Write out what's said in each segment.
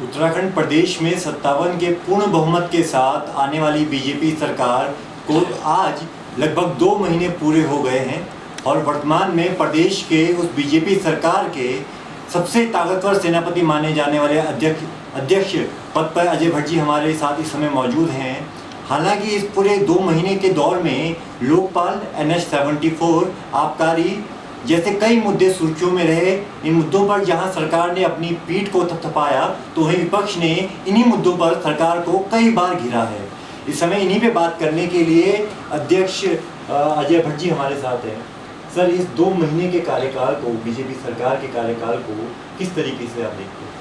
उत्तराखंड प्रदेश में 57 के पूर्ण बहुमत के साथ आने वाली बीजेपी सरकार को आज लगभग 2 महीने पूरे हो गए हैं और वर्तमान में प्रदेश के उस बीजेपी सरकार के सबसे ताकतवर सेनापति माने जाने वाले अध्यक्ष पद पर अजय भट्ट जी हमारे साथ इस समय मौजूद हैं। हालांकि इस पूरे 2 महीने के दौर में लोकपाल, NH-74, आबकारी जैसे कई मुद्दे सुर्खियों में रहे। इन मुद्दों पर जहां सरकार ने अपनी पीठ को थपथपाया तो वहीं विपक्ष ने इन्हीं मुद्दों पर सरकार को कई बार घिरा है। इस समय इन्हीं पे बात करने के लिए अध्यक्ष अजय भट्ट जी हमारे साथ हैं। सर, इस 2 महीने के कार्यकाल को, बीजेपी सरकार के कार्यकाल को किस तरीके से आप देखते हैं?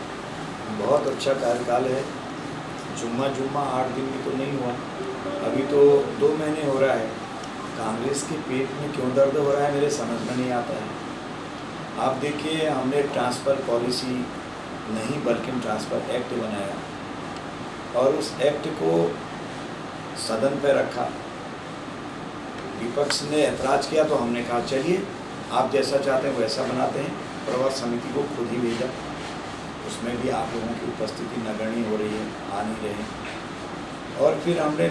बहुत अच्छा कार्यकाल है। जुम्मा 8 दिन भी तो नहीं हुआ, अभी तो 2 महीने हो रहा है। कांग्रेस के पेट में क्यों दर्द हो रहा है मेरे समझ में नहीं आता है। आप देखिए, हमने ट्रांसफ़र पॉलिसी नहीं बल्कि ट्रांसफ़र एक्ट बनाया और उस एक्ट को सदन पर रखा। विपक्ष ने ऐतराज़ किया तो हमने कहा चलिए आप जैसा चाहते हैं वैसा बनाते हैं। प्रवर समिति को खुद ही भेजा, उसमें भी आप लोगों की उपस्थिति नगण्य हो रही है, आ नहीं रहे। और फिर हमने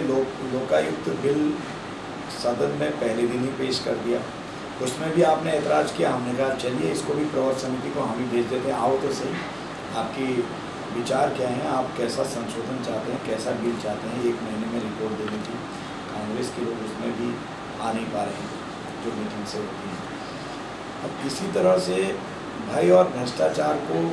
लोकायुक्त बिल सदन में पहले दिन ही पेश कर दिया, उसमें भी आपने ऐतराज़ किया। हमने कहा चलिए इसको भी प्रवर समिति को हम ही भेज देते हैं, आओ तो सही, आपकी विचार क्या है, आप कैसा संशोधन चाहते हैं, कैसा बिल चाहते हैं। 1 महीने में रिपोर्ट देनी थी। कांग्रेस के लोग उसमें भी आ नहीं पा रहे हैं जो मीटिंग से होती है। अब इसी तरह से भय और भ्रष्टाचार को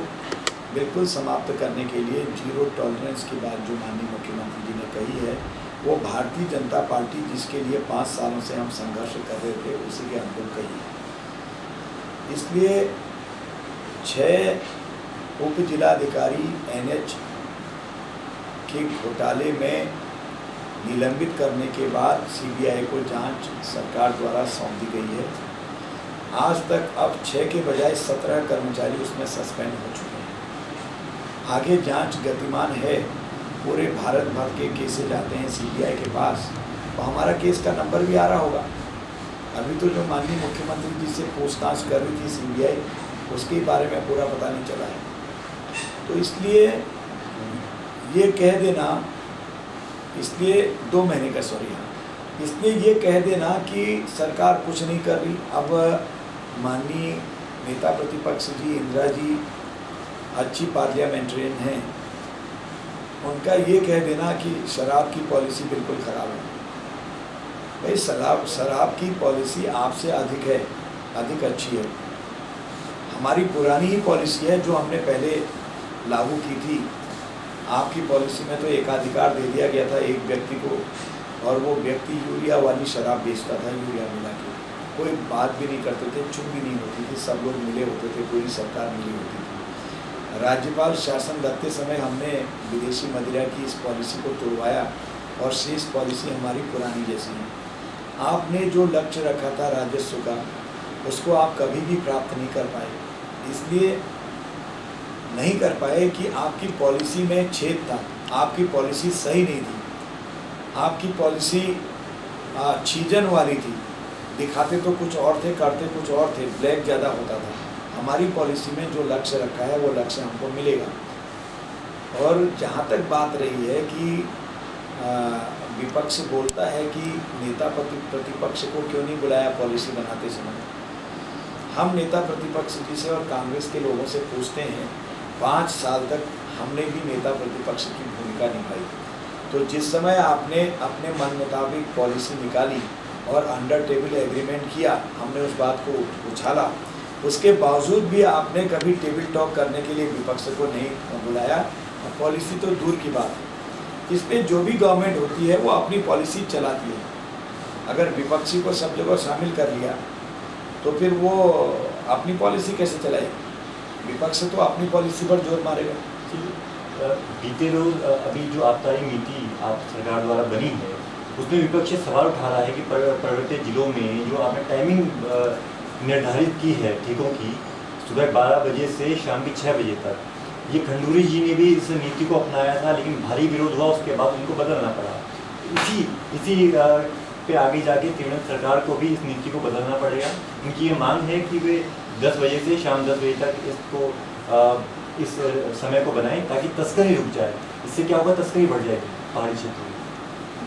बिल्कुल समाप्त करने के लिए जीरो टॉलरेंस की बात जो माननीय मुख्यमंत्री जी ने कही है, वो भारतीय जनता पार्टी जिसके लिए 5 सालों से हम संघर्ष कर रहे थे उसी के अनुकूल कही है। इसलिए 6 उप जिलाधिकारी NH के घोटाले में निलंबित करने के बाद CBI को जांच सरकार द्वारा सौंप दी गई है। आज तक अब 6 के बजाय 17 कर्मचारी उसमें सस्पेंड हो चुके हैं। आगे जांच गतिमान है। पूरे भारत भर के केसेज जाते हैं CBI के पास, तो हमारा केस का नंबर भी आ रहा होगा। अभी तो जो माननीय मुख्यमंत्री जी से पूछताछ कर रही थी CBI, उसके बारे में पूरा पता नहीं चला है। तो इसलिए ये कह देना, इसलिए 2 महीने का इसलिए ये कह देना कि सरकार कुछ नहीं कर रही। अब माननीय नेता प्रतिपक्ष जी इंदिरा जी अच्छी पार्लियामेंट्रियन हैं, उनका ये कह देना कि शराब की पॉलिसी बिल्कुल ख़राब है। भाई, शराब की पॉलिसी आपसे अधिक अच्छी है। हमारी पुरानी ही पॉलिसी है जो हमने पहले लागू की थी। आपकी पॉलिसी में तो एकाधिकार दे दिया गया था एक व्यक्ति को, और वो व्यक्ति यूरिया वाली शराब बेचता था, यूरिया मिला के। कोई बात भी नहीं करते थे, चुप भी नहीं होती थी, सब लोग मिले होते थे, पूरी सरकार मिली होती थी। राज्यपाल शासन रखते समय हमने विदेशी मदिरा की इस पॉलिसी को तोड़वाया और शेष पॉलिसी हमारी पुरानी जैसी है। आपने जो लक्ष्य रखा था राजस्व का, उसको आप कभी भी प्राप्त नहीं कर पाए। इसलिए नहीं कर पाए कि आपकी पॉलिसी में छेद था, आपकी पॉलिसी सही नहीं थी, आपकी पॉलिसी छीजन वाली थी। दिखाते तो कुछ और थे, करते कुछ और थे, ब्लैक ज़्यादा होता था। हमारी पॉलिसी में जो लक्ष्य रखा है वो लक्ष्य हमको मिलेगा। और जहाँ तक बात रही है कि विपक्ष बोलता है कि नेता प्रतिपक्ष को क्यों नहीं बुलाया पॉलिसी बनाते समय, हम नेता प्रतिपक्ष जी से और कांग्रेस के लोगों से पूछते हैं। 5 साल तक हमने भी नेता प्रतिपक्ष की भूमिका निभाई। तो जिस समय आपने अपने मन मुताबिक पॉलिसी निकाली और अंडर टेबल एग्रीमेंट किया, हमने उस बात को उछाला। उसके बावजूद भी आपने कभी टेबल टॉक करने के लिए विपक्ष को नहीं बुलाया। पॉलिसी तो दूर की बात है। इसलिए जो भी गवर्नमेंट होती है वो अपनी पॉलिसी चलाती है। अगर विपक्षी को सब जगह शामिल कर लिया तो फिर वो अपनी पॉलिसी कैसे चलाएगी? विपक्ष तो अपनी पॉलिसी पर जोर मारेगा। बीते रोज अभी जो आबकारी नीति आप सरकार द्वारा बनी है, उसमें विपक्ष सवाल उठा रहा है कि पर्वतीय जिलों में जो आपने टाइमिंग निर्धारित की है ठीकों की, सुबह 12 बजे से शाम की 6 बजे तक, ये खंडूरी जी ने भी इस नीति को अपनाया था, लेकिन भारी विरोध हुआ, उसके बाद उनको बदलना पड़ा। इसी पे आगे जाके त्रिवेंद्र सरकार को भी इस नीति को बदलना पड़ेगा। उनकी ये मांग है कि वे 10 बजे से शाम 10 बजे तक इसको इस समय को बनाएं ताकि तस्करी रुक जाए। इससे क्या होगा, तस्करी बढ़ जाएगी पहाड़ी क्षेत्र में।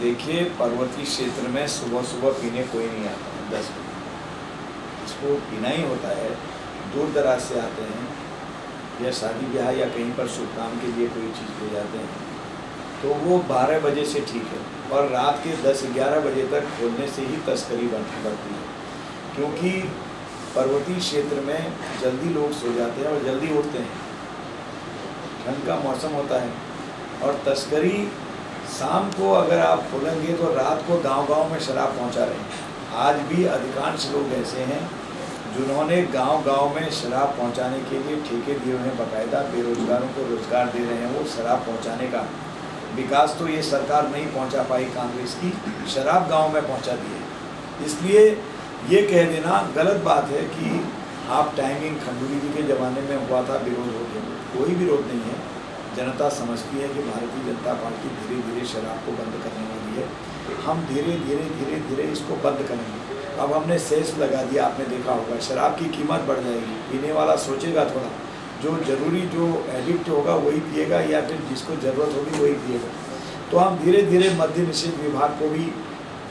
देखिए, पर्वतीय क्षेत्र में सुबह सुबह पीने कोई नहीं आता है 10 बजे, इसको पीना ही होता है। दूर दराज से आते हैं या शादी ब्याह या कहीं पर शुभ काम के लिए कोई चीज़ ले जाते हैं, तो वो 12 बजे से ठीक है, और रात के 10-11 बजे तक खोलने से ही तस्करी बढ़ती है। क्योंकि पर्वतीय क्षेत्र में जल्दी लोग सो जाते हैं और जल्दी उठते हैं, ठंड का मौसम होता है, और तस्करी शाम को अगर आप खोलेंगे तो रात को गांव-गांव में शराब पहुंचा रहे हैं। आज भी अधिकांश लोग ऐसे हैं जिन्होंने गांव-गांव में शराब पहुंचाने के लिए ठेके दिए हुए हैं, बाकायदा बेरोजगारों को रोजगार दे रहे हैं वो शराब पहुंचाने का। विकास तो ये सरकार नहीं पहुंचा पाई कांग्रेस की, शराब गांव में पहुंचा दी है। इसलिए ये कह देना गलत बात है कि हाफ टाइमिंग खंडूरी जी के ज़माने में हुआ था, विरोध हो गया। कोई विरोध नहीं है। जनता समझती है कि भारतीय जनता पार्टी धीरे धीरे शराब को बंद करने वाली है। हम धीरे धीरे इसको बंद करेंगे। अब हमने सेस लगा दिया, आपने देखा होगा, शराब की कीमत बढ़ जाएगी। पीने वाला सोचेगा थोड़ा, जो ज़रूरी जो एडिक्ट होगा वही पिएगा, या फिर जिसको ज़रूरत होगी वही पिएगा। तो हम धीरे धीरे मद्य निषेध विभाग को भी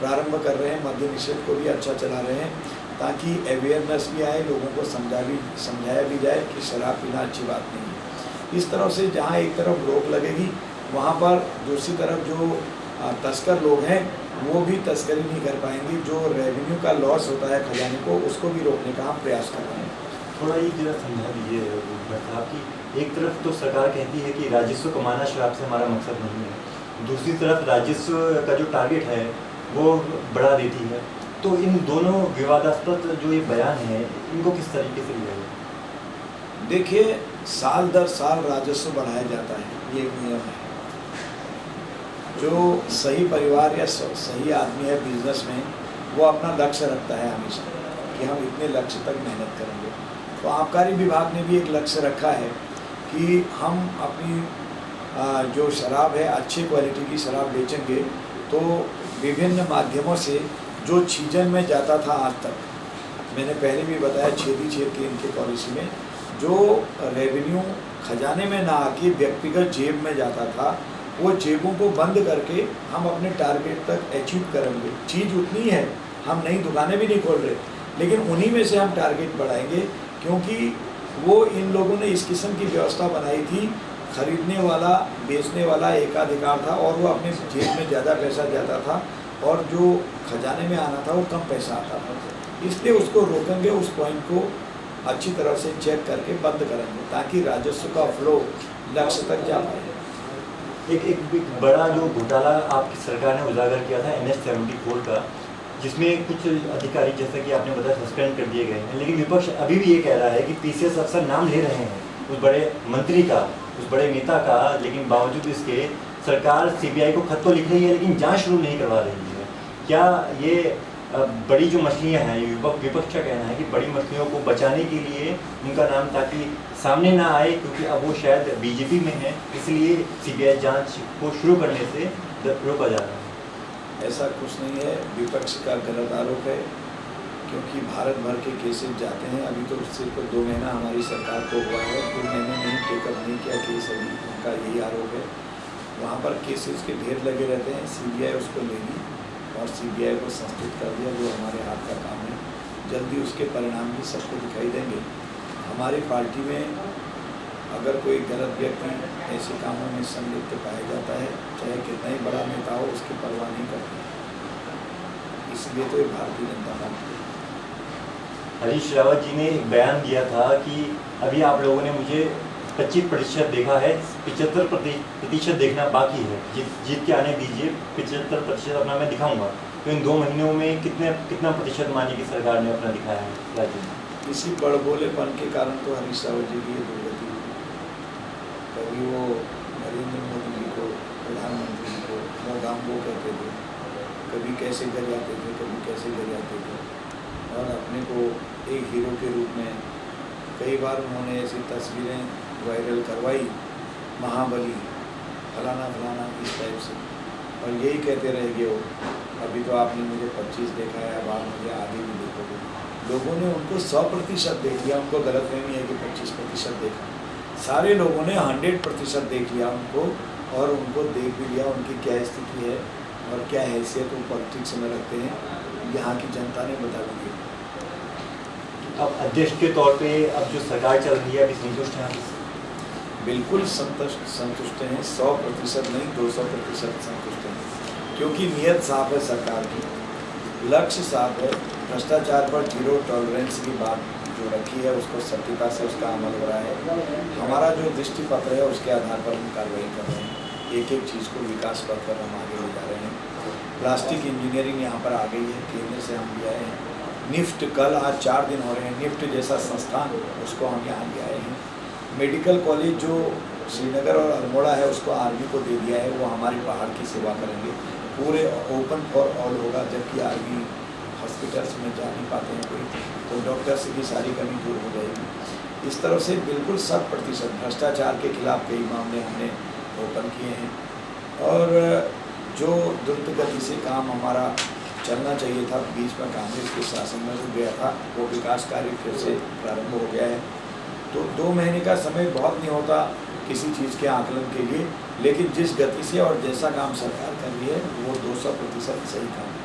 प्रारंभ कर रहे हैं, मद्य निषेध को भी अच्छा चला रहे हैं, ताकि अवेयरनेस भी आए, लोगों को समझाया भी जाए कि शराब पीना अच्छी बात नहीं है। इस तरह से जहाँ एक तरफ रोक लगेगी, वहाँ पर दूसरी तरफ जो तस्कर लोग हैं वो भी तस्करी नहीं कर पाएंगे। जो रेवेन्यू का लॉस होता है खजाने को, उसको भी रोकने का हम प्रयास कर रहे हैं। थोड़ा ये जरा समझा दीजिए साहब कि एक तरफ तो सरकार कहती है कि राजस्व कमाना शराब से हमारा मकसद नहीं है, दूसरी तरफ राजस्व का जो टारगेट है वो बढ़ा देती है। तो इन दोनों विवादास्पद जो ये बयान है, इनको किस तरीके से लिया जाए? देखिए, साल दर साल राजस्व बढ़ाया जाता है, ये एक नियम है। जो सही परिवार या सही आदमी है बिजनेस में, वो अपना लक्ष्य रखता है हमेशा कि हम इतने लक्ष्य तक मेहनत करेंगे। तो आबकारी विभाग ने भी एक लक्ष्य रखा है कि हम अपनी जो शराब है, अच्छी क्वालिटी की शराब बेचेंगे। तो विभिन्न माध्यमों से जो छीजन में जाता था आज तक, मैंने पहले भी बताया, छेदी छेद के इनके पॉलिसी में जो रेवेन्यू खजाने में ना आके व्यक्तिगत जेब में जाता था, वो जेबों को बंद करके हम अपने टारगेट तक अचीव करेंगे। चीज़ उतनी है, हम नई दुकानें भी नहीं खोल रहे, लेकिन उन्हीं में से हम टारगेट बढ़ाएंगे, क्योंकि वो इन लोगों ने इस किस्म की व्यवस्था बनाई थी। खरीदने वाला बेचने वाला एकाधिकार था, और वो अपने जेब में ज़्यादा पैसा जाता था, और जो खजाने में आना था वो कम पैसा आता था। इसलिए उसको रोकेंगे, उस पॉइंट को अच्छी तरह से चेक करके बंद करेंगे, ताकि राजस्व का फ्लो लक्ष्य तक जा पाए। एक बड़ा जो घोटाला आपकी सरकार ने उजागर किया था NH-74 का, जिसमें कुछ अधिकारी, जैसा कि आपने बताया, सस्पेंड कर दिए गए हैं, लेकिन विपक्ष अभी भी ये कह रहा है कि PCS अफसर नाम ले रहे हैं उस बड़े मंत्री का, उस बड़े नेता का, लेकिन बावजूद इसके सरकार CBI को खत तो लिख रही है लेकिन जांच शुरू नहीं करवा रही है। क्या ये बड़ी जो मछलियां हैं, विपक्ष का कहना है कि बड़ी मछलियों को बचाने के लिए उनका नाम ताकि सामने ना आए, क्योंकि अब वो शायद BJP में है, इसलिए CBI जांच को शुरू करने से रोका जा रहा है? ऐसा कुछ नहीं है, विपक्ष का गलत आरोप है, क्योंकि भारत भर के केसेस जाते हैं। अभी तो सिर्फ 2 महीना हमारी सरकार को हुआ है, 2 महीने में ही टेकअप नहीं किया केस, अभी उनका यही आरोप है। वहाँ पर केसेस के ढेर लगे रहते हैं, CBI उसको लेगी और CBI को संस्तुत कर दिया, जो हमारे हाथ का काम है। जल्दी उसके परिणाम भी सबको दिखाई देंगे। हमारी पार्टी में अगर कोई गलत व्यक्ति ऐसे कामों में संलिप्त पाया जाता है, चाहे कितना ही बड़ा नेता हो, उसकी परवाह नहीं करते। इसलिए तो ये भारतीय जनता पार्टी है। हरीश रावत जी ने एक बयान दिया था कि अभी आप लोगों ने मुझे 25% देखा है, 75% देखना बाकी है, जीत के आने दीजिए, 75% अपना मैं दिखाऊंगा। तो इन 2 महीनों में कितना प्रतिशत मानिए कि सरकार ने अपना दिखाया है राज्य में? इसी बड़बोलेपन के कारण तो हरीश रावत जी की ये दुर्गति हुई। कभी वो नरेंद्र मोदी जी को, प्रधानमंत्री जी को मोगाम्बो कहते थे, कभी कैसे घर आते थे, कभी कैसे घर आते थे, और अपने को एक हीरो के रूप में कई बार उन्होंने ऐसी तस्वीरें वायरल करवाई, महाबली फलाना फलाना इस टाइप से, और यही कहते रहेंगे वो, अभी तो आपने मुझे 25 देखा है, अब आप मुझे आगे भी देखोगे। लोगों ने उनको 100% देख लिया, उनको गलतफहमी है कि 25% देखा। सारे लोगों ने 100% देख लिया उनको, और उनको देख भी लिया उनकी क्या स्थिति है और क्या हैसियत वो पॉलिटिक्स में रखते हैं, यहाँ की जनता ने बता दी। अब अध्यक्ष के तौर पे अब जो सरकार चल रही है अभी संतुष्ट हैं आप? बिल्कुल संतुष्ट हैं, 100% नहीं 200% संतुष्ट हैं, क्योंकि नीयत साफ है सरकार की, लक्ष्य साफ है, भ्रष्टाचार पर 0 टॉलरेंस की बात जो रखी है उसको सत्यता से उसका अमल हो रहा है। हमारा जो दृष्टि पत्र है उसके आधार पर हम कार्रवाई कर रहे हैं, एक एक चीज़ को विकास पथ पर हम आगे ले जा रहे हैं। प्लास्टिक इंजीनियरिंग यहाँ पर आ गई है, केंद्र से हम ले आए हैं। निफ्ट कल आज 4 दिन हो रहे हैं, निफ्ट जैसा संस्थान उसको हम यहाँ ले आए हैं। मेडिकल कॉलेज जो श्रीनगर और अल्मोड़ा है उसको आर्मी को दे दिया है, वो हमारी पहाड़ की सेवा करेंगे, पूरे ओपन फॉर ऑल होगा, जबकि आर्मी हॉस्पिटल्स में जा नहीं पाते हैं कोई, तो डॉक्टर्स की सारी कमी दूर हो जाएगी। इस तरह से बिल्कुल 100% भ्रष्टाचार के खिलाफ कई मामले हमने ओपन किए हैं, और जो द्रुत गति से काम हमारा चलना चाहिए था, बीच में कांग्रेस के शासन में रुक गया था, वो विकास कार्य फिर से प्रारंभ हो गया है। तो 2 महीने का समय बहुत नहीं होता किसी चीज़ के आकलन के लिए, लेकिन जिस गति से और जैसा काम सरकार कर रही है वो 200% सही काम है।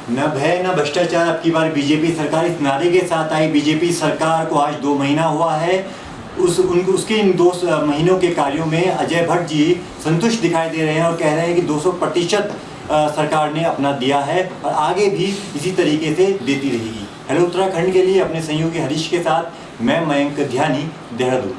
न भय न भ्रष्टाचार, अब की बार बीजेपी सरकार, इस नारे के साथ आई बीजेपी सरकार को आज 2 महीना हुआ है। उसके इन 2 महीनों के कार्यों में अजय भट्ट जी संतुष्ट दिखाई दे रहे हैं और कह रहे हैं कि 200% सरकार ने अपना दिया है और आगे भी इसी तरीके से देती रहेगी। हेलो उत्तराखंड के लिए अपने सहयोगी हरीश के साथ मैं मयंक ध्यानी, देहरादून।